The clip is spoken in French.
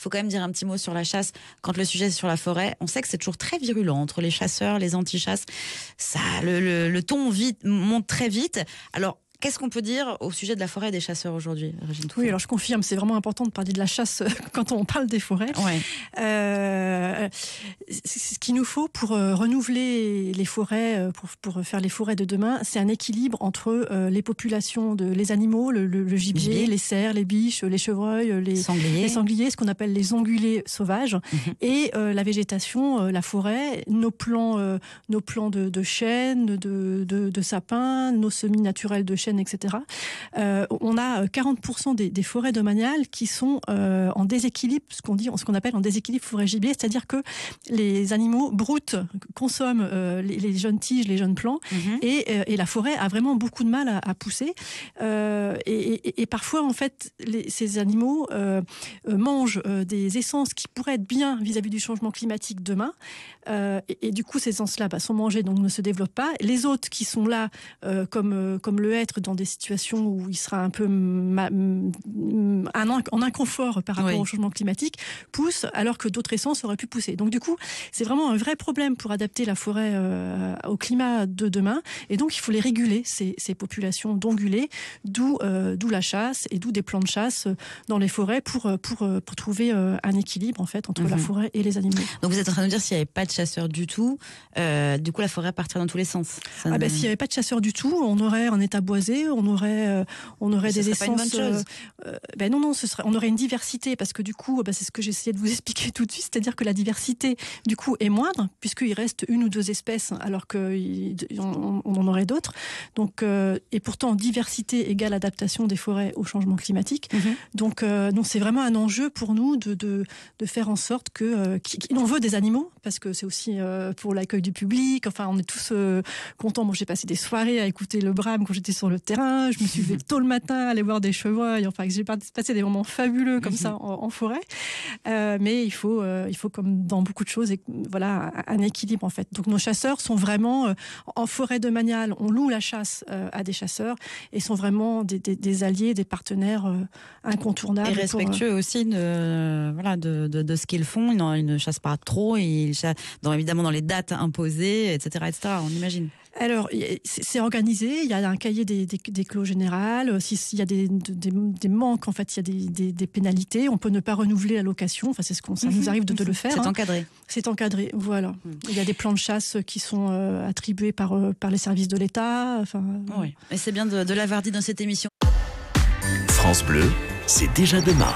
faut quand même dire un petit mot sur la chasse. Quand le sujet est sur la forêt, on sait que c'est toujours très virulent entre les chasseurs, les anti-chasses. Ça, le ton monte très vite. Alors, qu'est-ce qu'on peut dire au sujet de la forêt et des chasseurs aujourd'hui, Régine Touffet ? Oui, alors je confirme, c'est vraiment important de parler de la chasse quand on parle des forêts. Ouais. Ce qu'il nous faut pour renouveler les forêts, pour faire les forêts de demain, c'est un équilibre entre les populations, les animaux, le gibier, les cerfs, les biches, les chevreuils, les sangliers, ce qu'on appelle les ongulés sauvages, et la végétation, la forêt, nos plants de chênes, de sapins, nos semis naturels de chênes, etc. On a 40% des forêts domaniales qui sont en déséquilibre, ce qu'on appelle en déséquilibre forêt-gibier, c'est-à-dire que les animaux broutent, consomment les jeunes tiges, les jeunes plants, et la forêt a vraiment beaucoup de mal à pousser. Et parfois, en fait, ces animaux mangent des essences qui pourraient être bien vis-à-vis du changement climatique demain, et du coup, ces essences-là sont mangées, donc ne se développent pas. Les autres qui sont là, comme le hêtre, dans des situations où il sera un peu en inconfort par rapport au changement climatique, poussent alors que d'autres essences auraient pu pousser. Donc du coup, c'est vraiment un vrai problème pour adapter la forêt au climat de demain. Et donc il faut les réguler, ces populations d'ongulés, d'où la chasse et d'où des plans de chasse dans les forêts pour trouver un équilibre en fait entre la forêt et les animaux. Donc vous êtes en train de dire s'il n'y avait pas de chasseurs du tout, du coup la forêt partirait dans tous les sens. S'il n'y avait pas de chasseurs du tout, on aurait un état boisé, on aurait des essences. Pas une bonne chose. Non, on aurait une diversité, parce que du coup, c'est ce que j'essayais de vous expliquer tout de suite, c'est-à-dire que la diversité du coup est moindre, puisqu'il reste une ou deux espèces, alors qu'on en aurait d'autres. Donc, et pourtant, diversité égale adaptation des forêts au changement climatique. Donc, c'est vraiment un enjeu pour nous de faire en sorte qu'on veut des animaux, parce que c'est aussi pour l'accueil du public. Enfin, on est tous contents. Moi, j'ai passé des soirées à écouter le brame quand j'étais sur le terrain. Je me suis levée tôt le matin, aller voir des chevreuils. Enfin, j'ai passé des moments fabuleux comme ça en forêt. Mais il faut comme dans beaucoup de choses, un équilibre en fait. Donc nos chasseurs sont vraiment en forêt domaniale. On loue la chasse à des chasseurs et sont vraiment des alliés, des partenaires incontournables. Et respectueux aussi de ce qu'ils font. Ils ne chassent pas trop. Évidemment dans les dates imposées, etc., on imagine. Alors, c'est organisé, il y a un cahier des clauses générales. S'il y a des manques, en fait, il y a des pénalités. On peut ne pas renouveler la location. Enfin, ça nous arrive de le faire. C'est encadré. C'est encadré, voilà. Il y a des plans de chasse qui sont attribués par les services de l'État. Enfin, oui, et c'est bien de l'avoir dit dans cette émission. France Bleu, c'est déjà demain.